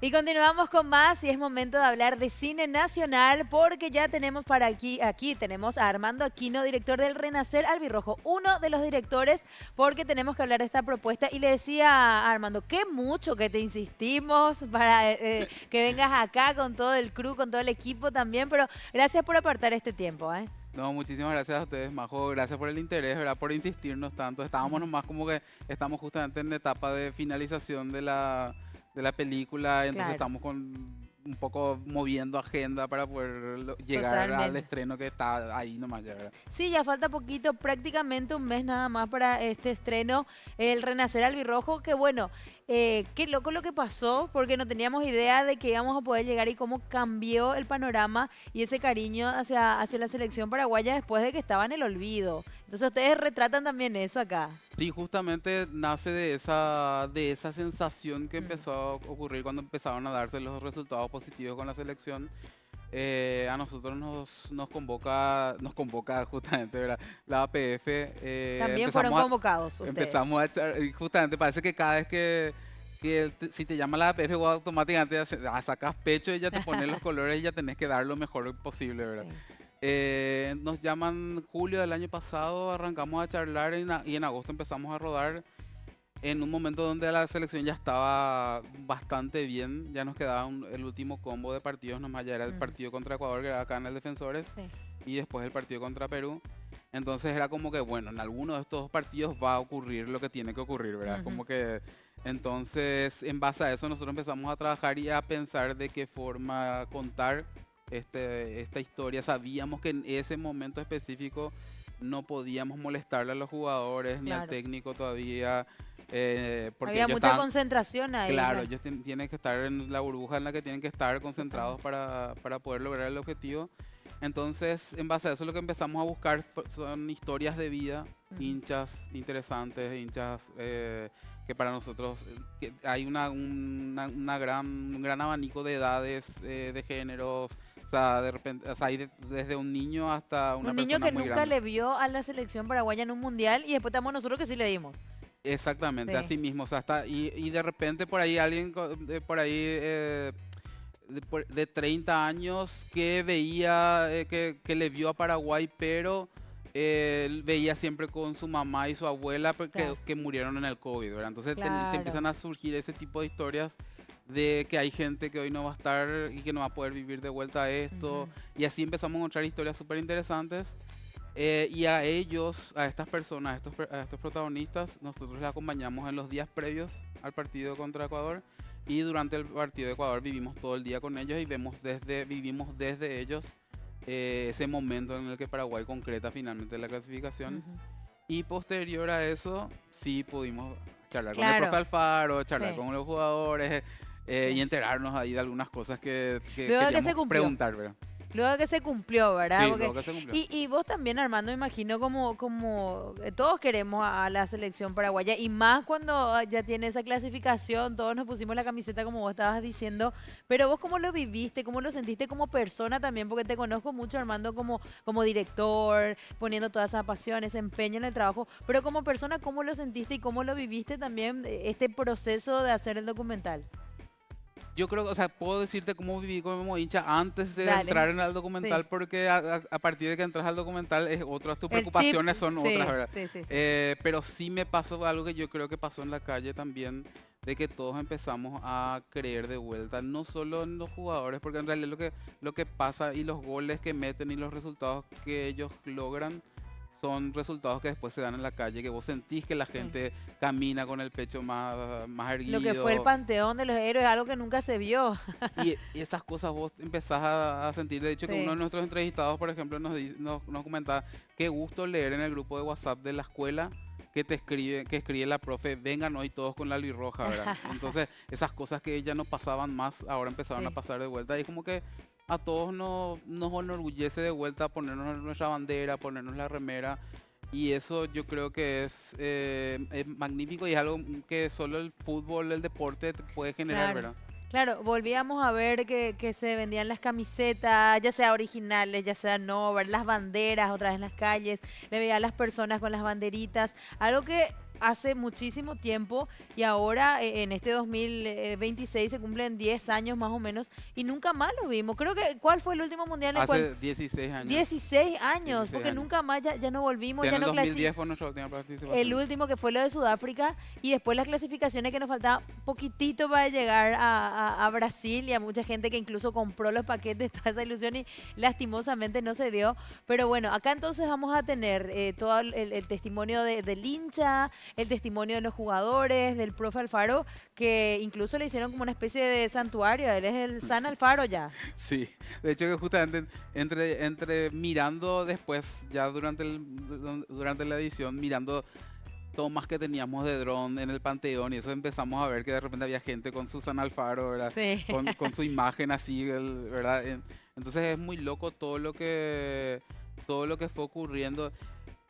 Y continuamos con más y es momento de hablar de cine nacional porque ya tenemos para aquí tenemos a Armando Aquino, director del Renacer Albirrojo, uno de los directores porque tenemos que hablar de esta propuesta y le decía a Armando, qué mucho que te insistimos para que vengas acá con todo el crew, con todo el equipo también, pero gracias por apartar este tiempo, ¿eh? No, muchísimas gracias a ustedes, Majo. Gracias por el interés, ¿verdad? Por insistirnos tanto. Estábamos nomás como que estamos justamente en la etapa de finalización de la película, entonces Claro, estamos con un poco moviendo agenda para poder llegar al totalmente. estreno que está ahí nomás ya, ¿verdad? Sí, ya falta poquito, prácticamente un mes nada más para este estreno, El Renacer Albirrojo, que bueno, qué loco lo que pasó, porque no teníamos idea de que íbamos a poder llegar y cómo cambió el panorama y ese cariño hacia la selección paraguaya después de que estaba en el olvido. Entonces ustedes retratan también eso acá. Sí, justamente nace de esa sensación que Mm, empezó a ocurrir cuando empezaron a darse los resultados positivos con la selección. A nosotros nos convoca justamente, ¿verdad? La APF. También fueron empezamos a, convocados ustedes. empezamos a echar, y justamente parece que cada vez si te llama la APF, vos automáticamente sacas pecho y ya te pones los colores y ya tenés que dar lo mejor posible, ¿verdad? Sí. Nos llaman julio del año pasado, arrancamos a charlar y en agosto empezamos a rodar en un momento donde la selección ya estaba bastante bien, ya nos quedaba el último combo de partidos, nomás ya era el Ujú, partido contra Ecuador, que era acá en el Defensores, sí. y después el partido contra Perú. Entonces era como que, bueno, en alguno de estos partidos va a ocurrir lo que tiene que ocurrir, ¿verdad? Ujú, Como que, entonces, en base a eso, nosotros empezamos a trabajar y a pensar de qué forma contar esta historia. Sabíamos que en ese momento específico no podíamos molestarle a los jugadores ni al claro. técnico todavía, porque Había ellos mucha estaban, concentración ahí, claro, claro. ellos tienen que estar en la burbuja en la que tienen que estar concentrados Totalmente. para poder lograr el objetivo. Entonces, en base a eso, lo que empezamos a buscar son historias de vida, Ujú. hinchas interesantes, hinchas que para nosotros que hay un gran abanico de edades, de géneros, o sea, de repente, o sea, hay desde un niño hasta una Un niño persona que muy nunca grande. le vio a la selección paraguaya en un mundial y después estamos nosotros que sí le dimos. Exactamente, Sí, así mismo, o sea, y de repente por ahí alguien por ahí de 30 años que veía, que le vio a Paraguay, pero él veía siempre con su mamá y su abuela porque, claro, que murieron en el COVID, ¿verdad? Entonces te claro. empiezan a surgir ese tipo de historias de que hay gente que hoy no va a estar y que no va a poder vivir de vuelta a esto, Ujú, y así empezamos a encontrar historias súper interesantes. Y a ellos, a estas personas, a estos protagonistas, nosotros les acompañamos en los días previos al partido contra Ecuador, y durante el partido de Ecuador vivimos todo el día con ellos y vivimos desde ellos ese momento en el que Paraguay concreta finalmente la clasificación. ujú. Y posterior a eso, sí pudimos charlar con el profe Claro, Alfaro, charlar sí, con los jugadores, y sí. enterarnos ahí de algunas cosas que Luego que se queríamos cumplió. preguntar, ¿verdad? Luego que se cumplió, ¿verdad? Sí, Porque, luego que se cumplió. y vos también, Armando, me imagino como todos queremos a la selección paraguaya, y más cuando ya tiene esa clasificación, todos nos pusimos la camiseta como vos estabas diciendo, pero vos cómo lo viviste, cómo lo sentiste como persona también, porque te conozco mucho, Armando, como director, poniendo toda esa pasión, ese empeño en el trabajo, pero como persona, ¿cómo lo sentiste y cómo lo viviste también este proceso de hacer el documental? Yo creo que, o sea, puedo decirte cómo viví como hincha antes de Dale, entrar en el sí. documental, porque a partir de que entras al documental, tus El chip, preocupaciones son otras, sí, ¿verdad? sí, sí, sí. Pero sí me pasó algo que yo creo que pasó en la calle también, de que todos empezamos a creer de vuelta, no solo en los jugadores, porque en realidad lo que pasa y los goles que meten y los resultados que ellos logran son resultados que después se dan en la calle, que vos sentís que la Sí. gente camina con el pecho más Lo que fue el erguido. panteón de los héroes, algo que nunca se vio. Y esas cosas vos empezás a sentir. De hecho, que uno de Sí. nuestros entrevistados, por ejemplo, nos comentaba, qué gusto leer en el grupo de WhatsApp de la escuela que escribe la profe, vengan hoy todos con la albirroja, ¿verdad? Entonces, esas cosas que ya no pasaban más, ahora empezaron a Sí. pasar de vuelta. Y es como que a todos nos enorgullece de vuelta ponernos nuestra bandera, ponernos la remera. Y eso yo creo que es magnífico y es algo que solo el fútbol, el deporte te puede generar, Claro. ¿verdad? Claro, volvíamos a ver que se vendían las camisetas, ya sea originales, ya sea no, ver las banderas otra vez en las calles, le veía a las personas con las banderitas, algo que hace muchísimo tiempo y ahora en este 2026 se cumplen 10 años más o menos y nunca más lo vimos. Creo que, ¿cuál fue el último mundial en el cual? Hace 16 años. 16 años, 16 porque años. nunca más ya no volvimos, Ya en ya el no 2010 fue nuestra última el participación. último que fue lo de Sudáfrica y después las clasificaciones que nos faltaba poquitito para llegar a Brasil y a mucha gente que incluso compró los paquetes, toda esa ilusión y lastimosamente no se dio. Pero bueno, acá entonces vamos a tener todo el testimonio del hincha, el testimonio de los jugadores, del profe Alfaro, que incluso le hicieron como una especie de santuario, él es el San Alfaro ya. Sí, de hecho que justamente entre mirando después, ya durante la edición, mirando tomas que teníamos de dron en el Panteón y eso empezamos a ver que de repente había gente con Susan Alfaro, ¿verdad? Sí. Con su imagen así, ¿verdad? Entonces es muy loco todo lo que fue ocurriendo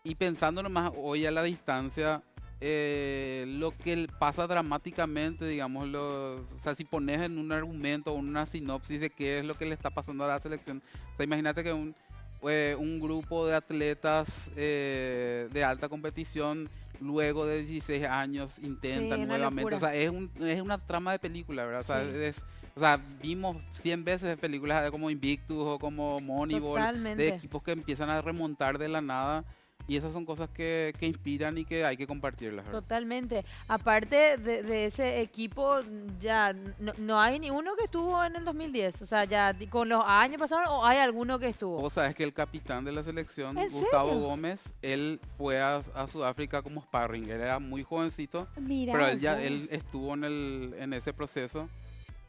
y pensando nomás hoy a la distancia, lo que pasa dramáticamente, digamos, o sea, si pones en un argumento o una sinopsis de qué es lo que le está pasando a la selección, o sea, imagínate que un grupo de atletas de alta competición luego de 16 años Sí, intentan una nuevamente, o locura. sea, es una trama de película, ¿verdad? O sea, Sí, o sea, vimos 100 veces películas como Invictus o como Moneyball, de totalmente. equipos que empiezan a remontar de la nada. Y esas son cosas que inspiran y que hay que compartirlas, ¿verdad? Totalmente. Aparte de ese equipo, ya no hay ni uno que estuvo en el 2010. O sea, ya con los años pasaron, o hay alguno que estuvo. Vos sabés que el capitán de la selección, ¿En Gustavo serio? Gómez, él fue a Sudáfrica como sparring. Él era muy jovencito, pero Mira él vos, estuvo en ese proceso.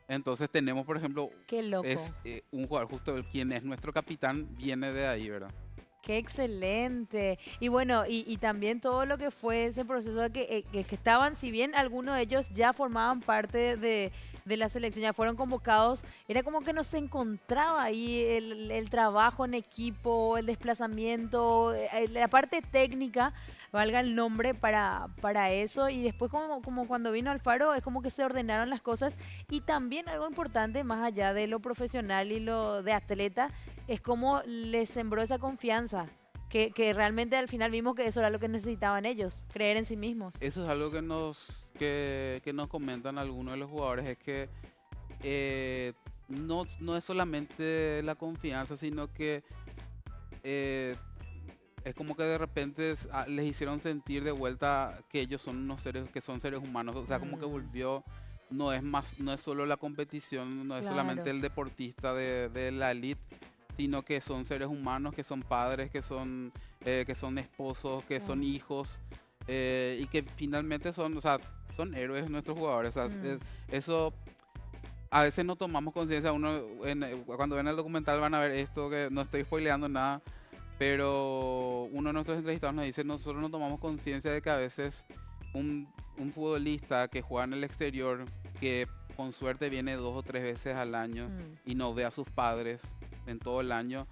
Entonces tenemos, por ejemplo, qué loco. un jugador justo quien es nuestro capitán, viene de ahí, ¿verdad? Qué excelente. Y bueno, y también todo lo que fue ese proceso de que estaban, si bien algunos de ellos ya formaban parte de la selección, ya fueron convocados, era como que no se encontraba ahí el trabajo en equipo, el desplazamiento, la parte técnica, valga el nombre, para eso. Y después como cuando vino Alfaro, es como que se ordenaron las cosas. Y también algo importante, más allá de lo profesional y lo de atleta, es como les sembró esa confianza, que realmente al final vimos que eso era lo que necesitaban ellos, creer en sí mismos. Eso es algo que nos comentan algunos de los jugadores, es que no es solamente la confianza, sino que eh, es como que de repente les hicieron sentir de vuelta que ellos son unos seres, que son seres humanos, o sea, como que Mm, volvió, no es solo la competición, no es solamente claro. el deportista de la elite, sino que son seres humanos, que son padres, que son esposos, que son Mm, hijos, y que finalmente son, o sea, son héroes nuestros jugadores, o sea, mm, eso a veces no tomamos conciencia, cuando ven el documental van a ver esto, que no estoy spoileando nada, pero uno de nuestros entrevistados nos dice, nosotros no tomamos conciencia de que a veces un futbolista que juega en el exterior, que con suerte viene 2 o 3 veces al año mm, y no ve a sus padres en todo el año,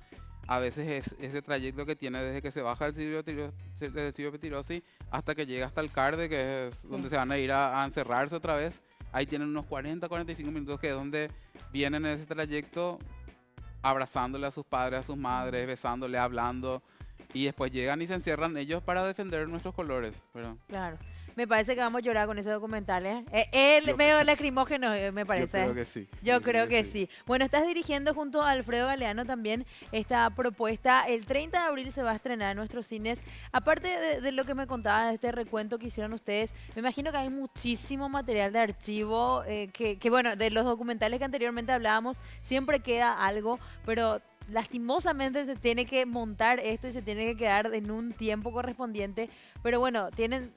a veces es ese trayecto que tiene desde que se baja del Silvio Petirosi hasta que llega hasta el CARDE, que es donde sí. se van a ir a encerrarse otra vez. Ahí tienen unos 45 minutos que es donde vienen en ese trayecto abrazándole a sus padres, a sus madres, Mm, besándole, hablando. Y después llegan y se encierran ellos para defender nuestros colores. Pero claro. Me parece que vamos a llorar con ese documental, ¿eh? El yo, medio lacrimógeno, me yo creo parece. que sí. Yo Yo creo creo que que sí. sí. Bueno, estás dirigiendo junto a Alfredo Galeano también esta propuesta. El 30 de abril se va a estrenar en nuestros cines. Aparte de lo que me contaba de este recuento que hicieron ustedes, me imagino que hay muchísimo material de archivo, bueno, de los documentales que anteriormente hablábamos, siempre queda algo, pero lastimosamente se tiene que montar esto y se tiene que quedar en un tiempo correspondiente. Pero bueno,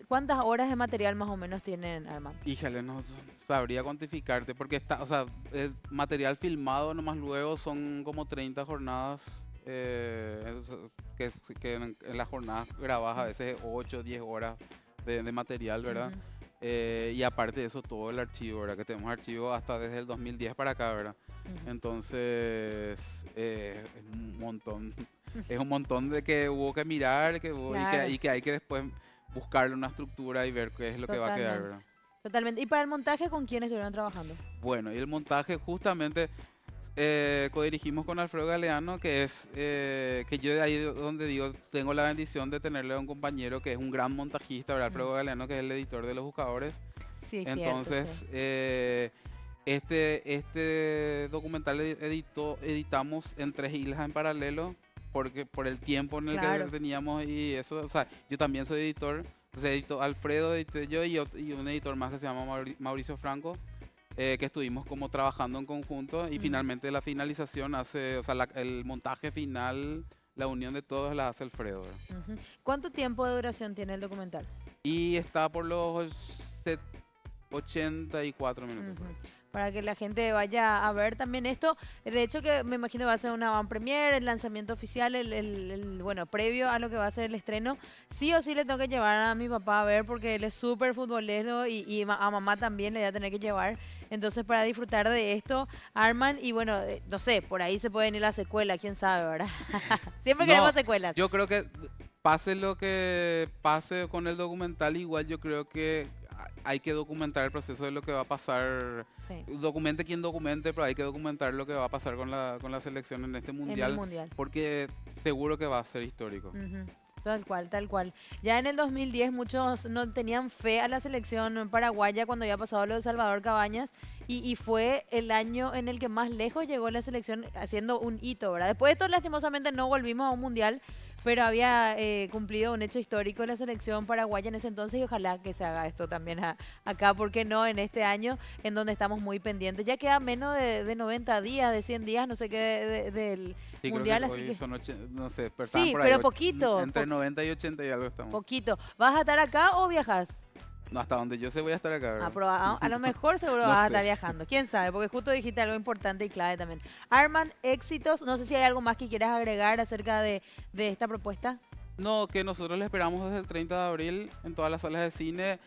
¿cuántas horas de material más o menos tienen, Armando? Híjale, no sabría cuantificarte porque está, o sea, el material filmado nomás luego son como 30 jornadas, que en las jornadas grabas a veces 8 o 10 horas de material, ¿verdad? Ujú, Y aparte de eso, todo el archivo, ¿verdad? Que tenemos archivo hasta desde el 2010 para acá, ¿verdad? ujú. Entonces, es un montón. Es un montón de que hubo que mirar Claro, y que hay que después buscarle una estructura y ver qué es lo que va a quedar, totalmente. ¿verdad? Totalmente. ¿Y para el montaje con quién estuvieron trabajando? Bueno, y el montaje justamente codirigimos con Alfredo Galeano, que es que yo de ahí donde digo, tengo la bendición de tenerle a un compañero que es un gran montajista, ¿verdad? Mm. Alfredo Galeano, que es el editor de Los Buscadores. Sí, cierto, Entonces, sí. este documental editamos en 3 islas en paralelo, porque por el tiempo en el que Claro. teníamos y eso, o sea, yo también soy editor, entonces editó Alfredo, edité yo y un editor más que se llama Mauricio Franco, que estuvimos como trabajando en conjunto y Ujú, finalmente la finalización hace, o sea, el montaje final, la unión de todos la hace Alfredo, ¿verdad? ujú. ¿Cuánto tiempo de duración tiene el documental? Y está por los 84 minutos. Ujú. Para que la gente vaya a ver también esto. De hecho que me imagino va a ser una van premier, el lanzamiento oficial, bueno, previo a lo que va a ser el estreno. Sí o sí le tengo que llevar a mi papá a ver porque él es súper futbolero y a mamá también le voy a tener que llevar. Entonces para disfrutar de esto, arman y bueno, no sé, por ahí se pueden ir la secuela, quién sabe, ¿verdad? Siempre queremos No, secuelas. yo creo que pase lo que pase con el documental, igual yo creo que hay que documentar el proceso de lo que va a pasar. Sí, Documente quien documente, pero hay que documentar lo que va a pasar con la selección en este en el mundial, mundial. porque seguro que va a ser histórico. Ujú. Tal cual, tal cual. Ya en el 2010 muchos no tenían fe a la selección paraguaya cuando había pasado lo de Salvador Cabañas y fue el año en el que más lejos llegó la selección haciendo un hito, ¿verdad? Después de esto, lastimosamente, no volvimos a un mundial, pero había cumplido un hecho histórico la selección paraguaya en ese entonces y ojalá que se haga esto también acá, ¿por qué no? En este año en donde estamos muy pendientes. Ya queda menos de 90 días, de 100 días, no sé qué, del Sí, creo que mundial, así hoy que son, no sé, pero estaban sí, por ahí, pero poquito. entre 90 y 80 y algo estamos. Poquito. ¿Vas a estar acá o viajas? No, hasta donde yo sé voy a estar acá, Ah, ¿verdad? pero a lo mejor seguro No vas a sé. estar viajando. ¿Quién sabe? Porque justo dijiste algo importante y clave también. Arman, éxitos. No sé si hay algo más que quieras agregar acerca de esta propuesta. No, que nosotros le esperamos desde el 30 de abril en todas las salas de cine.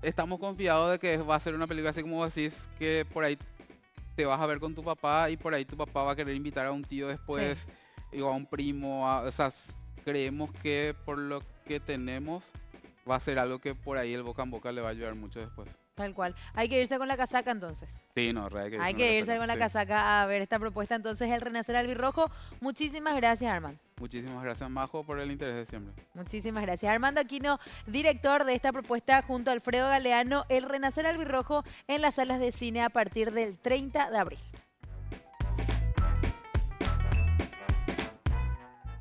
Estamos confiados de que va a ser una película así como vos decís, que por ahí te vas a ver con tu papá y por ahí tu papá va a querer invitar a un tío Sí, después o a un primo. O sea, creemos que por lo que tenemos va a ser algo que por ahí el boca en boca le va a ayudar mucho después. tal cual. Hay que irse con la casaca entonces. Sí, no, re, hay que irse Hay con la que irse casaca, con la sí. casaca a ver esta propuesta. Entonces, el Renacer Albirrojo. Muchísimas gracias, Armando. Muchísimas gracias, Majo, por el interés de siempre. Muchísimas gracias. Armando Aquino, director de esta propuesta, junto a Alfredo Galeano, El Renacer Albirrojo en las salas de cine a partir del 30 de abril.